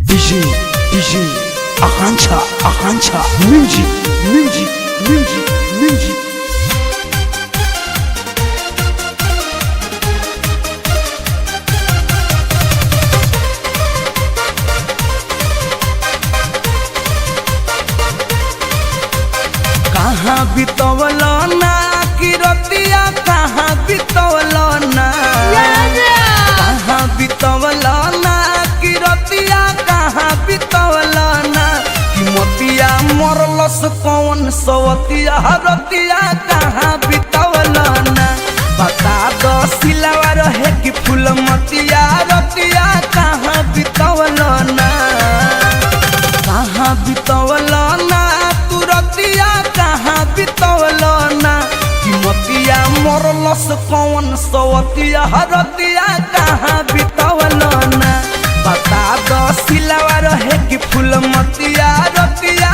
DJ Akancha music कहाँ बितवल ना कि रतिया कहाँ बितवल ना कहाँ बितवल ना कि रतिया कहाँ बितवल ना कि मोतिया मरलस कौन सवतिया रतिया कहाँ बितवल ना बता दो सिलावा रहे कि फूल मतिया रतिया कहाँ बितवल ना कहाँ बितवल ना तू रतिया कहाँ बितवल ना कि मोतिया मरलस कौन सवतिया रतिया कहाँ बितवल ना बता दो सिलावा रहे कि फूल मतिया रतिया